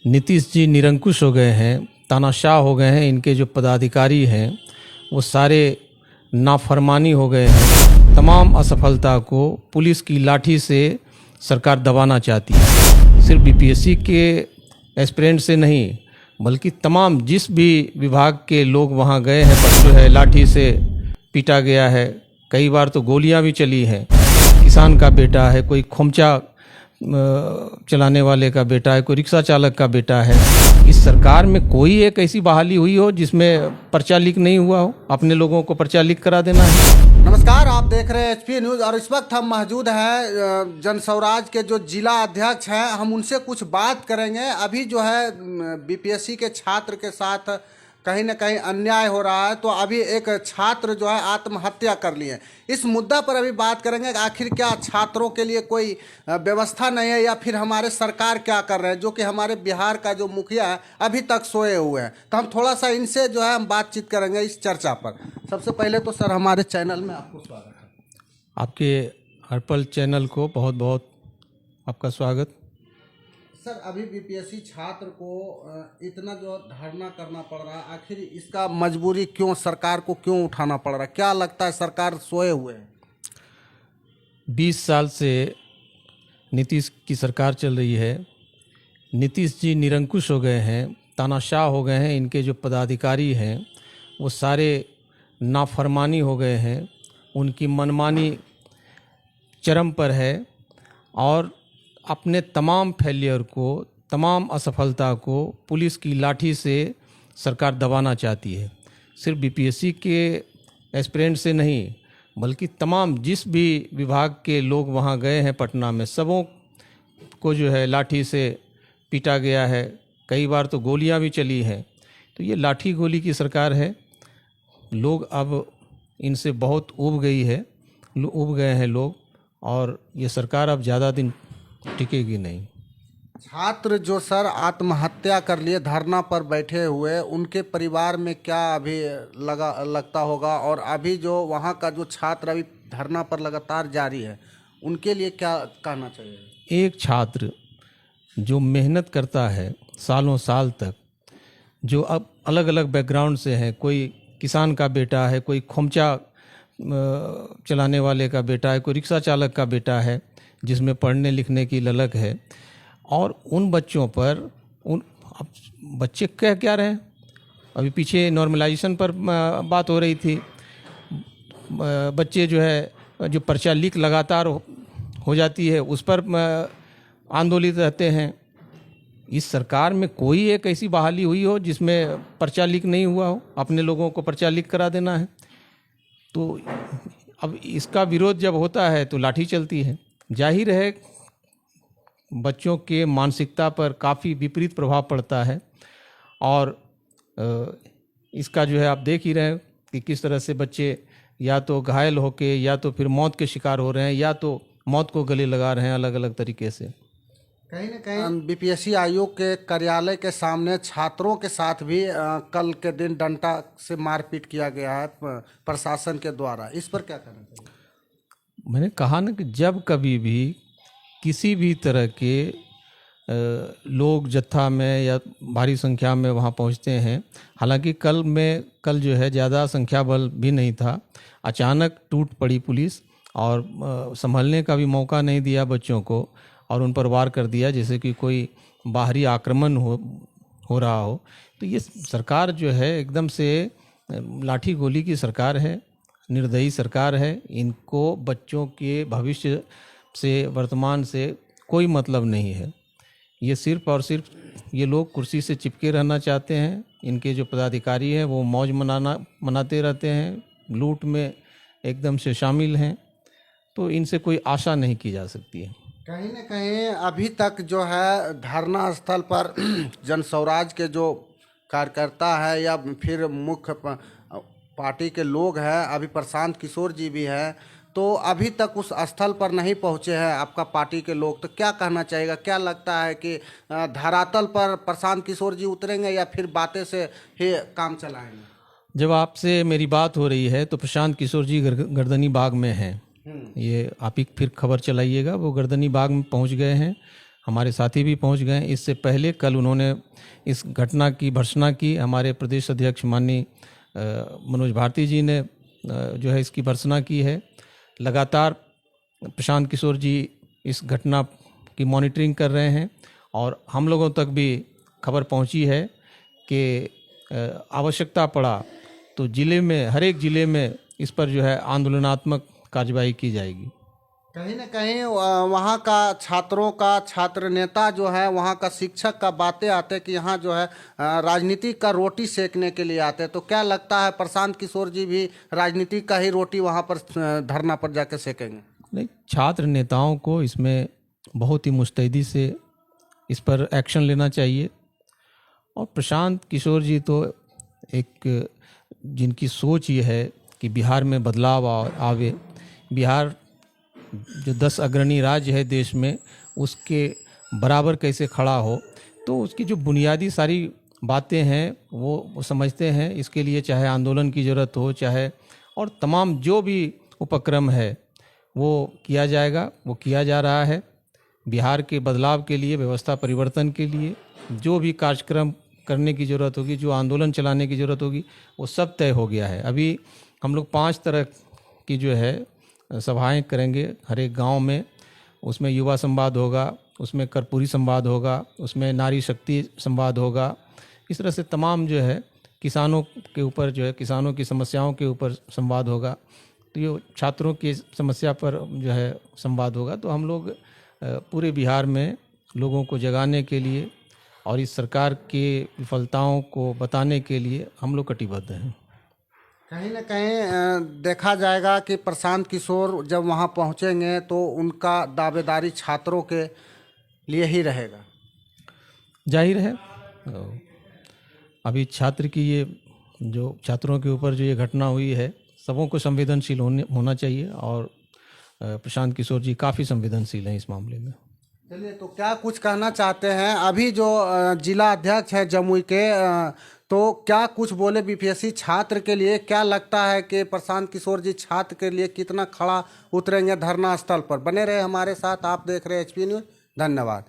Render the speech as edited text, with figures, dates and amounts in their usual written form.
नीतीश जी निरंकुश हो गए हैं, तानाशाह हो गए हैं। इनके जो पदाधिकारी हैं वो सारे नाफरमानी हो गए हैं। तमाम असफलता को पुलिस की लाठी से सरकार दबाना चाहती है। सिर्फ बीपीएससी के एस्पिरेंट से नहीं बल्कि तमाम जिस भी विभाग के लोग वहाँ गए हैं, पर जो है लाठी से पीटा गया है। कई बार तो गोलियां भी चली हैं। किसान का बेटा है, कोई खोमचा चलाने वाले का बेटा है, कोई रिक्शा चालक का बेटा है। इस सरकार में कोई एक ऐसी बहाली हुई हो जिसमें पर्चा लीक नहीं हुआ हो? अपने लोगों को पर्चा लीक करा देना है। नमस्कार, आप देख रहे हैं एचपी न्यूज़ और इस वक्त हम मौजूद हैं जनस्वराज के जो जिला अध्यक्ष हैं। हम उनसे कुछ बात करेंगे। अभी जो है बीपीएससी के छात्र के साथ कहीं ना कहीं अन्याय हो रहा है, तो अभी एक छात्र जो है आत्महत्या कर लिए। इस मुद्दा पर अभी बात करेंगे। आखिर क्या छात्रों के लिए कोई व्यवस्था नहीं है या फिर हमारे सरकार क्या कर रहे हैं, जो कि हमारे बिहार का जो मुखिया है अभी तक सोए हुए हैं। तो हम थोड़ा सा इनसे जो है हम बातचीत करेंगे इस चर्चा पर। सबसे पहले तो सर हमारे चैनल में आपको स्वागत है। आपके हरपल चैनल को बहुत बहुत आपका स्वागत। सर, अभी बीपीएससी छात्र को इतना जो धरना करना पड़ रहा है, आखिर इसका मजबूरी क्यों, सरकार को क्यों उठाना पड़ रहा है? क्या लगता है सरकार सोए हुए है? 20 साल से नीतीश की सरकार चल रही है। नीतीश जी निरंकुश हो गए हैं, तानाशाह हो गए हैं। इनके जो पदाधिकारी हैं वो सारे नाफरमानी हो गए हैं। उनकी मनमानी चरम पर है और अपने तमाम फेलियर को, तमाम असफलता को पुलिस की लाठी से सरकार दबाना चाहती है। सिर्फ बीपीएससी के एस्पिरेंट से नहीं बल्कि तमाम जिस भी विभाग के लोग वहाँ गए हैं पटना में, सबों को जो है लाठी से पीटा गया है। कई बार तो गोलियां भी चली हैं। तो ये लाठी गोली की सरकार है। लोग अब इनसे बहुत ऊब गए हैं लोग, और ये सरकार अब ज़्यादा दिन टिकेगी नहीं। छात्र जो सर आत्महत्या कर लिए, धरना पर बैठे हुए, उनके परिवार में क्या अभी लगता होगा? और अभी जो वहाँ का जो छात्र अभी धरना पर लगातार जारी है, उनके लिए क्या कहना चाहिए? एक छात्र जो मेहनत करता है सालों साल तक, जो अब अलग अलग बैकग्राउंड से है, कोई किसान का बेटा है, कोई खोमचा चलाने वाले का बेटा है, कोई रिक्शा चालक का बेटा है जिसमें पढ़ने लिखने की ललक है, और उन बच्चों पर अब बच्चे कह क्या रहे हैं? अभी पीछे नॉर्मलाइजेशन पर बात हो रही थी। बच्चे जो है जो पर्चा लीक लगातार हो जाती है उस पर आंदोलित रहते हैं। इस सरकार में कोई एक ऐसी बहाली हुई हो जिसमें पर्चा लीक नहीं हुआ हो? अपने लोगों को पर्चा लीक करा देना है। तो अब इसका विरोध जब होता है तो लाठी चलती है। जाहिर है बच्चों के मानसिकता पर काफ़ी विपरीत प्रभाव पड़ता है, और इसका जो है आप देख ही रहे हैं कि किस तरह से बच्चे या तो घायल होके या तो फिर मौत के शिकार हो रहे हैं, या तो मौत को गले लगा रहे हैं अलग अलग तरीके से। कहीं ना कहीं बीपीएससी आयोग के कार्यालय के सामने छात्रों के साथ भी कल के दिन डंडा से मारपीट किया गया है प्रशासन के द्वारा। इस पर क्या कहना चाहिए? मैंने कहा ना कि जब कभी भी किसी भी तरह के लोग जत्था में या भारी संख्या में वहाँ पहुँचते हैं, हालांकि कल जो है ज़्यादा संख्या बल भी नहीं था, अचानक टूट पड़ी पुलिस और संभलने का भी मौका नहीं दिया बच्चों को, और उन पर वार कर दिया जैसे कि कोई बाहरी आक्रमण हो रहा हो। तो ये सरकार जो है एकदम से लाठी गोली की सरकार है, निर्दयी सरकार है। इनको बच्चों के भविष्य से, वर्तमान से कोई मतलब नहीं है। ये सिर्फ और सिर्फ ये लोग कुर्सी से चिपके रहना चाहते हैं। इनके जो पदाधिकारी हैं वो मौज मनाते रहते हैं, लूट में एकदम से शामिल हैं। तो इनसे कोई आशा नहीं की जा सकती है। कहीं ना कहीं अभी तक जो है धरना स्थल पर जनस्वराज के जो कार्यकर्ता है या फिर मुख्य पार्टी के लोग हैं, अभी प्रशांत किशोर जी भी हैं, तो अभी तक उस स्थल पर नहीं पहुंचे हैं आपका पार्टी के लोग। तो क्या कहना चाहिएगा? क्या लगता है कि धरातल पर प्रशांत किशोर जी उतरेंगे या फिर बातें से ही काम चलाएंगे? जब आपसे मेरी बात हो रही है तो प्रशांत किशोर जी गर्दनी बाग में हैं। ये आप ही फिर खबर चलाइएगा, वो गर्दनी बाग में पहुंच गए हैं। हमारे साथी भी पहुंच गए। इससे पहले कल उन्होंने इस घटना की भर्त्सना की। हमारे प्रदेश अध्यक्ष माननीय मनोज भारती जी ने जो है इसकी भर्त्सना की है। लगातार प्रशांत किशोर जी इस घटना की मॉनिटरिंग कर रहे हैं और हम लोगों तक भी खबर पहुंची है कि आवश्यकता पड़ा तो जिले में, हर एक जिले में इस पर जो है आंदोलनात्मक कार्रवाई की जाएगी। कहीं ना कहीं वहाँ का छात्रों का, छात्र नेता जो है, वहाँ का शिक्षक का बातें आते कि यहाँ जो है राजनीति का रोटी सेकने के लिए आते, तो क्या लगता है प्रशांत किशोर जी भी राजनीति का ही रोटी वहाँ पर धरना पर जाके सेकेंगे? नहीं, छात्र नेताओं को इसमें बहुत ही मुस्तैदी से इस पर एक्शन लेना चाहिए। और प्रशांत किशोर जी तो एक जिनकी सोच ये है कि बिहार में बदलाव आवे, बिहार जो 10 अग्रणी राज्य है देश में उसके बराबर कैसे खड़ा हो, तो उसकी जो बुनियादी सारी बातें हैं वो समझते हैं। इसके लिए चाहे आंदोलन की ज़रूरत हो, चाहे और तमाम जो भी उपक्रम है वो किया जाएगा, वो किया जा रहा है। बिहार के बदलाव के लिए, व्यवस्था परिवर्तन के लिए जो भी कार्यक्रम करने की ज़रूरत होगी, जो आंदोलन चलाने की ज़रूरत होगी, वो सब तय हो गया है। अभी हम लोग 5 तरह की जो है सभाएं करेंगे हर एक गांव में। उसमें युवा संवाद होगा, उसमें कर्पूरी संवाद होगा, उसमें नारी शक्ति संवाद होगा। इस तरह से तमाम जो है किसानों के ऊपर जो है, किसानों की समस्याओं के ऊपर संवाद होगा। तो ये छात्रों की समस्या पर जो है संवाद होगा। तो हम लोग पूरे बिहार में लोगों को जगाने के लिए और इस सरकार के विफलताओं को बताने के लिए हम लोग कटिबद्ध हैं। कहीं ना कहीं देखा जाएगा कि प्रशांत किशोर जब वहाँ पहुँचेंगे तो उनका दावेदारी छात्रों के लिए ही रहेगा। जाहिर है, अभी छात्र की ये जो छात्रों के ऊपर जो ये घटना हुई है, सबों को संवेदनशील होना चाहिए और प्रशांत किशोर जी काफ़ी संवेदनशील हैं इस मामले में। चलिए, तो क्या कुछ कहना चाहते हैं अभी जो जिला अध्यक्ष है जमुई के, तो क्या कुछ बोले बीपीएससी छात्र के लिए? क्या लगता है कि प्रशांत किशोर जी छात्र के लिए कितना खड़ा उतरेंगे धरना स्थल पर? बने रहे हमारे साथ, आप देख रहे हैं एचपी न्यूज़। धन्यवाद।